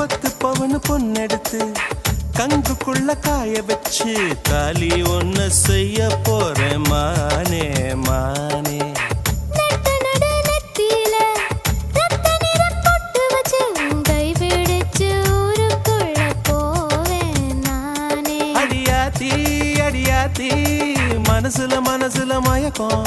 10 பவனு பொன்னெடுத்து கங்குக்குள்ள காய வச்சு தாலி ஒன்னு செய்ய போறேன் மானே மானே. அடியாத்தி அடியாத்தி மனசுல மனசுல மயக்கம்